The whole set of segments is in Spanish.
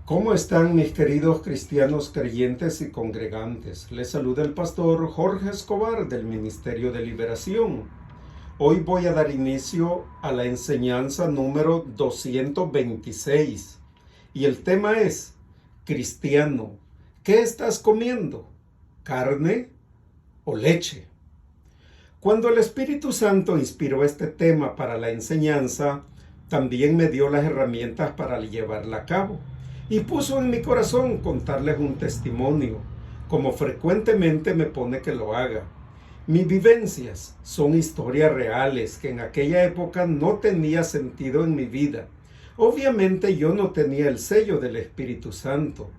¿Cómo están mis queridos cristianos creyentes y congregantes? Les saluda el pastor Jorge Escobar del Ministerio de Liberación. Hoy voy a dar inicio a la enseñanza número 226 y el tema es: Cristiano, ¿qué estás comiendo? ¿Carne o leche? Cuando el Espíritu Santo inspiró este tema para la enseñanza, también me dio las herramientas para llevarla a cabo. Y puso en mi corazón contarles un testimonio, como frecuentemente me pone que lo haga. Mis vivencias son historias reales que en aquella época no tenía sentido en mi vida. Obviamente yo no tenía el sello del Espíritu Santo,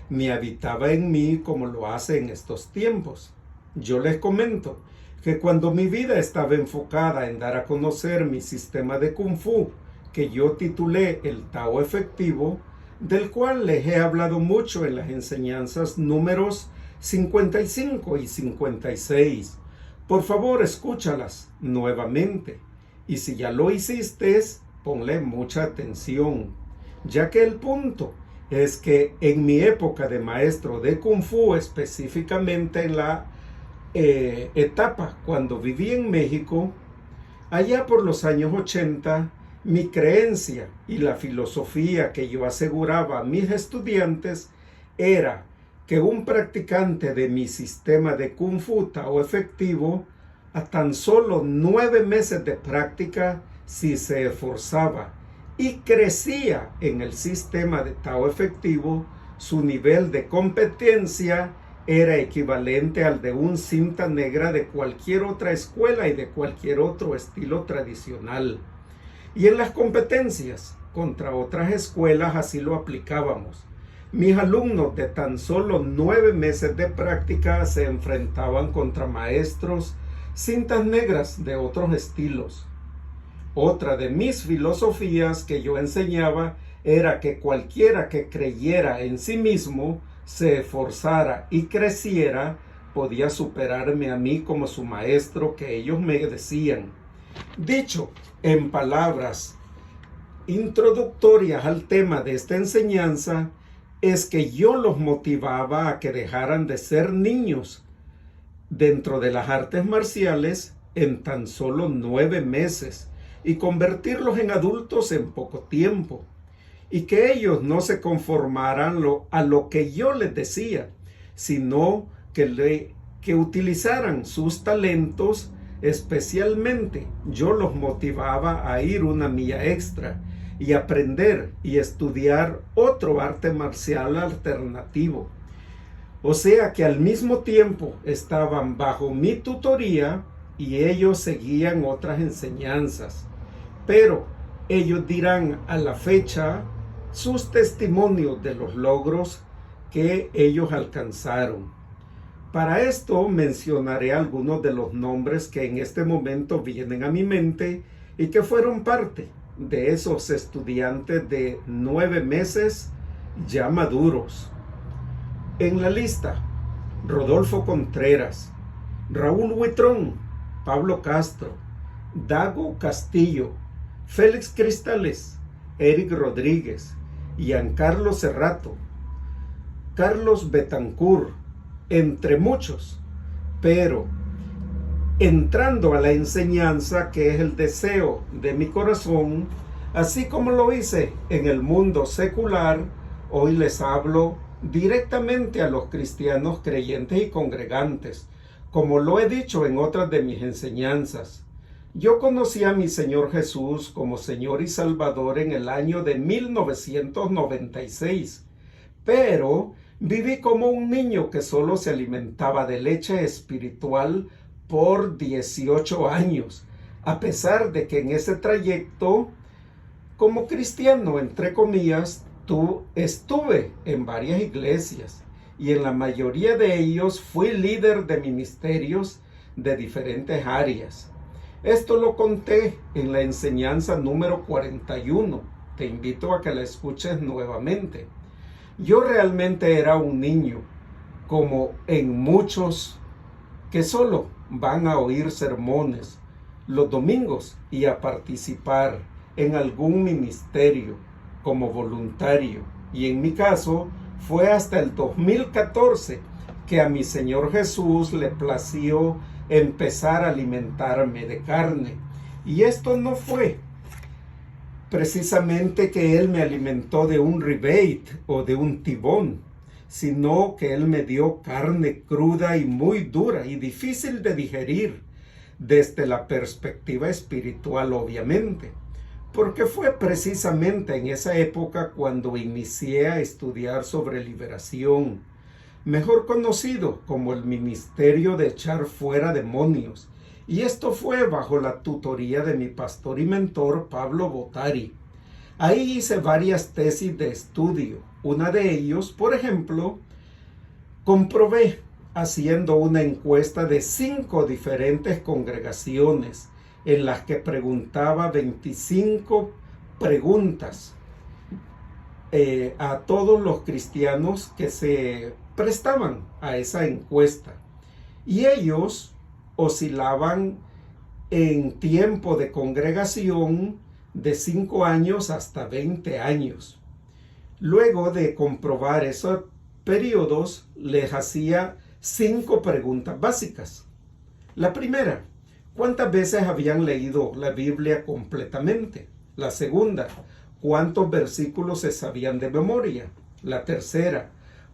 ni habitaba en mí como lo hace en estos tiempos. Yo les comento que cuando mi vida estaba enfocada en dar a conocer mi sistema de Kung Fu, que yo titulé el Tao Efectivo, del cual les he hablado mucho en las enseñanzas números 55 y 56. Por favor, escúchalas nuevamente. Y si ya lo hiciste, ponle mucha atención, ya que el punto es que en mi época de maestro de Kung Fu, específicamente en la etapa cuando viví en México, allá por los años 80, mi creencia y la filosofía que yo aseguraba a mis estudiantes era que un practicante de mi sistema de Kung Fu Tao Efectivo, a tan solo 9 meses de práctica, si se esforzaba y crecía en el sistema de Tao Efectivo, su nivel de competencia era equivalente al de un cinta negra de cualquier otra escuela y de cualquier otro estilo tradicional. Y en las competencias contra otras escuelas así lo aplicábamos. Mis alumnos de tan solo 9 meses de práctica se enfrentaban contra maestros cintas negras de otros estilos. Otra de mis filosofías que yo enseñaba era que cualquiera que creyera en sí mismo, se esforzara y creciera, podía superarme a mí como su maestro, que ellos me decían. Dicho en palabras introductorias al tema de esta enseñanza, es que yo los motivaba a que dejaran de ser niños dentro de las artes marciales en tan solo 9 meses y convertirlos en adultos en poco tiempo, y que ellos no se conformaran a lo que yo les decía, sino que utilizaran sus talentos. Especialmente yo los motivaba a ir una milla extra y aprender y estudiar otro arte marcial alternativo. O sea que al mismo tiempo estaban bajo mi tutoría y ellos seguían otras enseñanzas. Pero ellos dirán a la fecha sus testimonios de los logros que ellos alcanzaron. Para esto mencionaré algunos de los nombres que en este momento vienen a mi mente y que fueron parte de esos estudiantes de 9 meses ya maduros. En la lista: Rodolfo Contreras, Raúl Huitrón, Pablo Castro, Dago Castillo, Félix Cristales, Eric Rodríguez, Giancarlo Cerrato, Carlos Betancourt, entre muchos. Pero entrando a la enseñanza, que es el deseo de mi corazón, así como lo hice en el mundo secular, hoy les hablo directamente a los cristianos creyentes y congregantes, como lo he dicho en otras de mis enseñanzas. Yo conocí a mi Señor Jesús como Señor y Salvador en el año de 1996, pero viví como un niño que solo se alimentaba de leche espiritual por 18 años, a pesar de que en ese trayecto, como cristiano, entre comillas, estuve en varias iglesias y en la mayoría de ellos fui líder de ministerios de diferentes áreas. Esto lo conté en la enseñanza número 41. Te invito a que la escuches nuevamente. Yo realmente era un niño, como en muchos que solo van a oír sermones los domingos y a participar en algún ministerio como voluntario. Y en mi caso, fue hasta el 2014 que a mi Señor Jesús le plació empezar a alimentarme de carne. Y esto no fue precisamente que Él me alimentó de un rebate o de un tibón, sino que Él me dio carne cruda y muy dura y difícil de digerir desde la perspectiva espiritual, obviamente, porque fue precisamente en esa época cuando inicié a estudiar sobre liberación, mejor conocido como el ministerio de echar fuera demonios. Y esto fue bajo la tutoría de mi pastor y mentor Pablo Bottari. Ahí hice varias tesis de estudio. Una de ellos, por ejemplo, comprobé haciendo una encuesta de 5 diferentes congregaciones en las que preguntaba 25 preguntas a todos los cristianos que se prestaban a esa encuesta. Y ellos oscilaban en tiempo de congregación de 5 años hasta 20 años. Luego de comprobar esos periodos, les hacía 5 preguntas básicas. La primera, ¿cuántas veces habían leído la Biblia completamente? La segunda, ¿cuántos versículos se sabían de memoria? La tercera,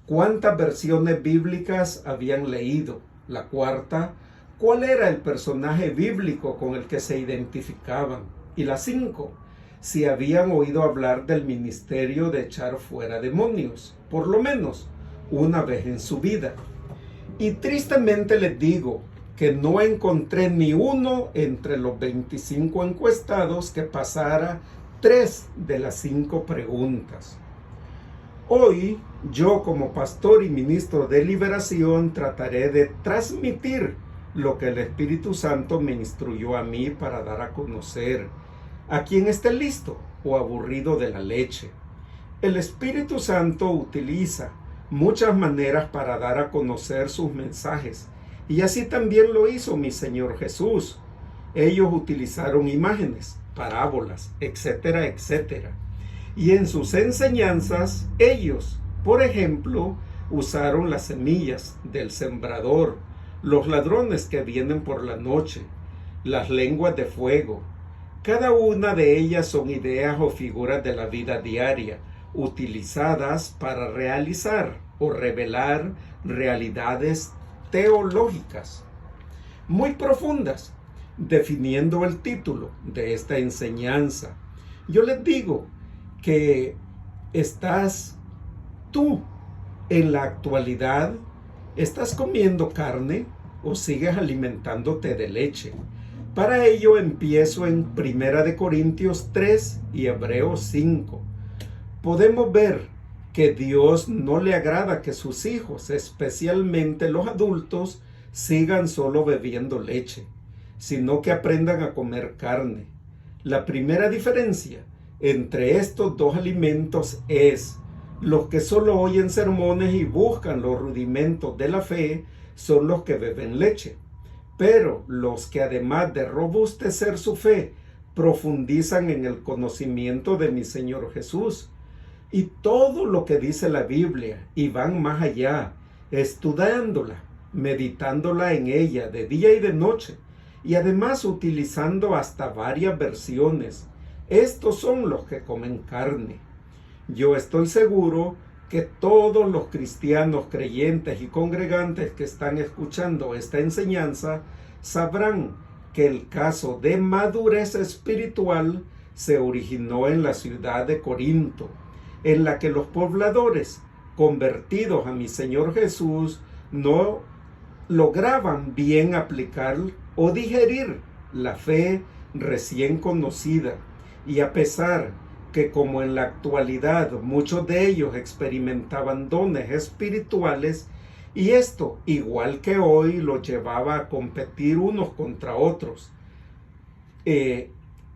¿cuántas versiones bíblicas habían leído? La cuarta, ¿cuál era el personaje bíblico con el que se identificaban? Y la 5, si habían oído hablar del ministerio de echar fuera demonios, por lo menos una vez en su vida. Y tristemente les digo que no encontré ni uno entre los 25 encuestados que pasara 3 de las 5 preguntas. Hoy, yo como pastor y ministro de liberación trataré de transmitir lo que el Espíritu Santo me instruyó a mí para dar a conocer a quien esté listo o aburrido de la leche. El Espíritu Santo utiliza muchas maneras para dar a conocer sus mensajes, y así también lo hizo mi Señor Jesús. Ellos utilizaron imágenes, parábolas, etcétera, etcétera. Y en sus enseñanzas, ellos, por ejemplo, usaron las semillas del sembrador, los ladrones que vienen por la noche, las lenguas de fuego. Cada una de ellas son ideas o figuras de la vida diaria, utilizadas para realizar o revelar realidades teológicas muy profundas, definiendo el título de esta enseñanza. Yo les digo que estás tú en la actualidad, ¿estás comiendo carne o sigues alimentándote de leche? Para ello empiezo en 1 Corintios 3 y Hebreos 5. Podemos ver que Dios no le agrada que sus hijos, especialmente los adultos, sigan solo bebiendo leche, sino que aprendan a comer carne. La primera diferencia entre estos dos alimentos es: los que solo oyen sermones y buscan los rudimentos de la fe son los que beben leche. Pero los que además de robustecer su fe, profundizan en el conocimiento de mi Señor Jesús y todo lo que dice la Biblia, y van más allá, estudiándola, meditándola en ella de día y de noche, y además utilizando hasta varias versiones. Estos son los que comen carne. Yo estoy seguro que todos los cristianos creyentes y congregantes que están escuchando esta enseñanza sabrán que el caso de madurez espiritual se originó en la ciudad de Corinto, en la que los pobladores, convertidos a mi Señor Jesús, no lograban bien aplicar o digerir la fe recién conocida, y a pesar que, como en la actualidad, muchos de ellos experimentaban dones espirituales, y esto, igual que hoy, los llevaba a competir unos contra otros,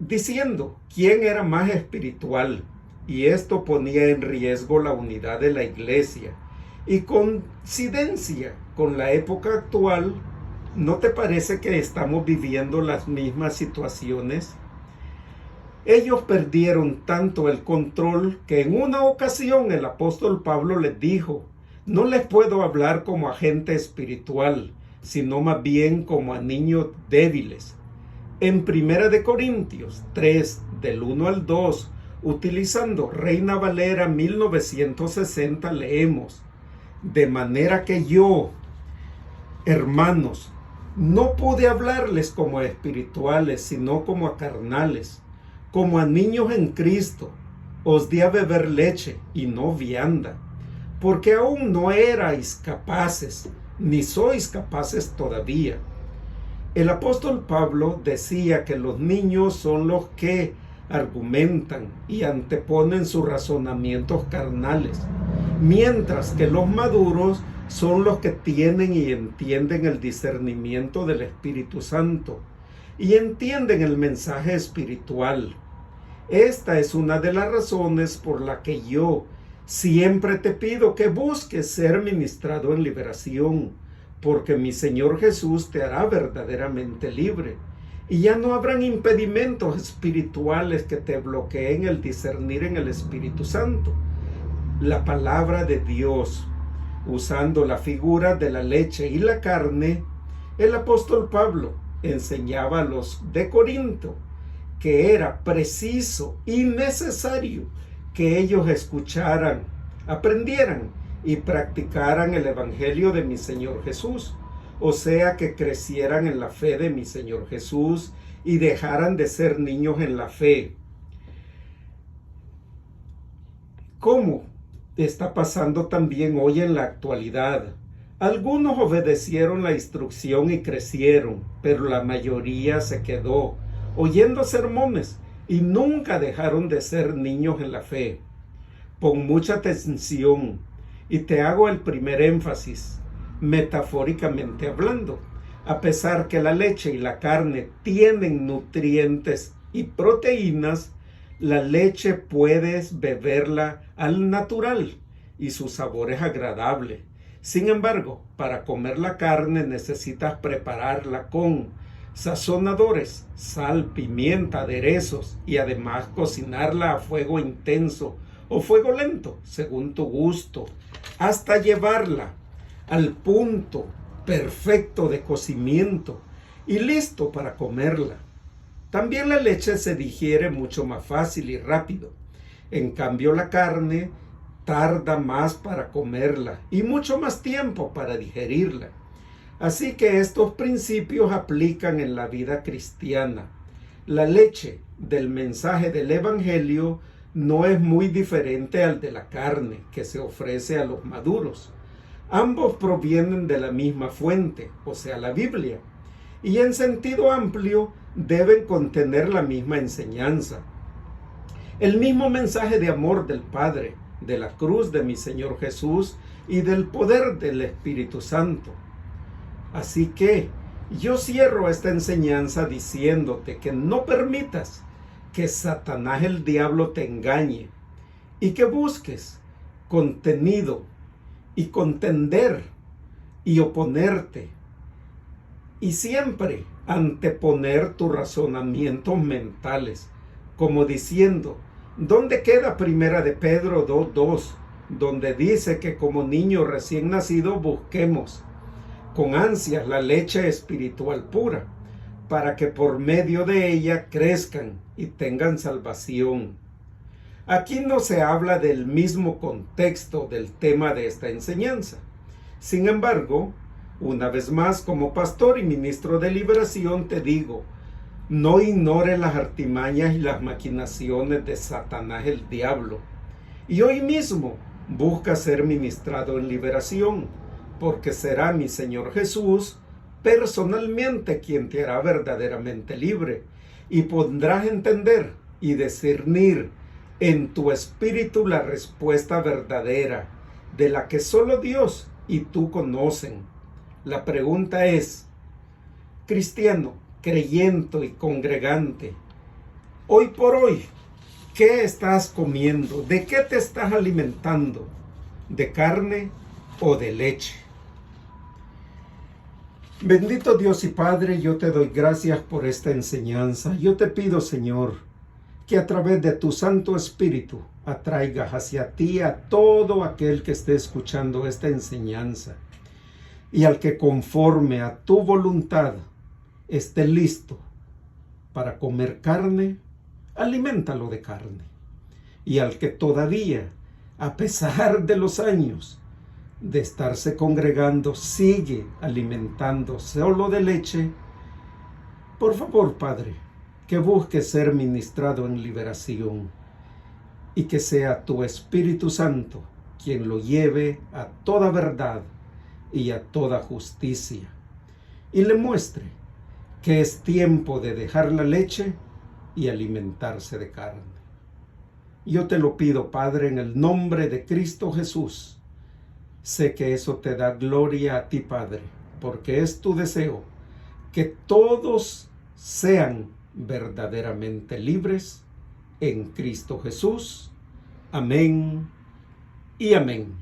diciendo quién era más espiritual, y esto ponía en riesgo la unidad de la iglesia. Y coincidencia con la época actual, ¿no te parece que estamos viviendo las mismas situaciones? Ellos perdieron tanto el control que en una ocasión el apóstol Pablo les dijo: no les puedo hablar como a gente espiritual, sino más bien como a niños débiles. En 1 Corintios 3, del 1 al 2, utilizando Reina Valera 1960, leemos: de manera que yo, hermanos, no pude hablarles como a espirituales, sino como a carnales, como a niños en Cristo. Os di a beber leche y no vianda, porque aún no erais capaces, ni sois capaces todavía. El apóstol Pablo decía que los niños son los que argumentan y anteponen sus razonamientos carnales, mientras que los maduros son los que tienen y entienden el discernimiento del Espíritu Santo y entienden el mensaje espiritual. Esta es una de las razones por la que yo siempre te pido que busques ser ministrado en liberación, porque mi Señor Jesús te hará verdaderamente libre y ya no habrán impedimentos espirituales que te bloqueen el discernir en el Espíritu Santo. La palabra de Dios, usando la figura de la leche y la carne, el apóstol Pablo enseñaba a los de Corinto que era preciso y necesario que ellos escucharan, aprendieran y practicaran el Evangelio de mi Señor Jesús, o sea, que crecieran en la fe de mi Señor Jesús y dejaran de ser niños en la fe. ¿Cómo está pasando también hoy en la actualidad? Algunos obedecieron la instrucción y crecieron, pero la mayoría se quedó oyendo sermones y nunca dejaron de ser niños en la fe. Pon mucha atención y te hago el primer énfasis, metafóricamente hablando. A pesar que la leche y la carne tienen nutrientes y proteínas, la leche puedes beberla al natural y su sabor es agradable. Sin embargo, para comer la carne necesitas prepararla con sazonadores, sal, pimienta, aderezos y además cocinarla a fuego intenso o fuego lento, según tu gusto, hasta llevarla al punto perfecto de cocimiento y listo para comerla. También la leche se digiere mucho más fácil y rápido. En cambio, la carne tarda más para comerla y mucho más tiempo para digerirla. Así que estos principios aplican en la vida cristiana. La leche del mensaje del Evangelio no es muy diferente al de la carne que se ofrece a los maduros. Ambos provienen de la misma fuente, o sea, la Biblia, y en sentido amplio deben contener la misma enseñanza. El mismo mensaje de amor del Padre, de la cruz de mi Señor Jesús y del poder del Espíritu Santo. Así que yo cierro esta enseñanza diciéndote que no permitas que Satanás el diablo te engañe y que busques contenido y contender y oponerte y siempre anteponer tus razonamientos mentales, como diciendo: ¿dónde queda 1 de Pedro 2:2, donde dice que como niño recién nacido busquemos con ansias la leche espiritual pura, para que por medio de ella crezcan y tengan salvación? Aquí no se habla del mismo contexto del tema de esta enseñanza. Sin embargo, una vez más, como pastor y ministro de liberación, te digo: no ignores las artimañas y las maquinaciones de Satanás el diablo. Y hoy mismo busca ser ministrado en liberación, porque será mi Señor Jesús personalmente quien te hará verdaderamente libre, y podrás entender y discernir en tu espíritu la respuesta verdadera, de la que solo Dios y tú conocen. La pregunta es: cristiano, creyente y congregante, hoy por hoy, ¿qué estás comiendo? ¿De qué te estás alimentando? ¿De carne o de leche? Bendito Dios y Padre, yo te doy gracias por esta enseñanza. Yo te pido, Señor, que a través de tu Santo Espíritu atraigas hacia ti a todo aquel que esté escuchando esta enseñanza, y al que conforme a tu voluntad esté listo para comer carne, aliméntalo de carne. Y al que todavía, a pesar de los años de estarse congregando, sigue alimentando solo de leche, por favor, Padre, que busque ser ministrado en liberación y que sea tu Espíritu Santo quien lo lleve a toda verdad y a toda justicia, y le muestre que es tiempo de dejar la leche y alimentarse de carne. Yo te lo pido, Padre, en el nombre de Cristo Jesús. Sé que eso te da gloria a ti, Padre, porque es tu deseo que todos sean verdaderamente libres en Cristo Jesús. Amén y amén.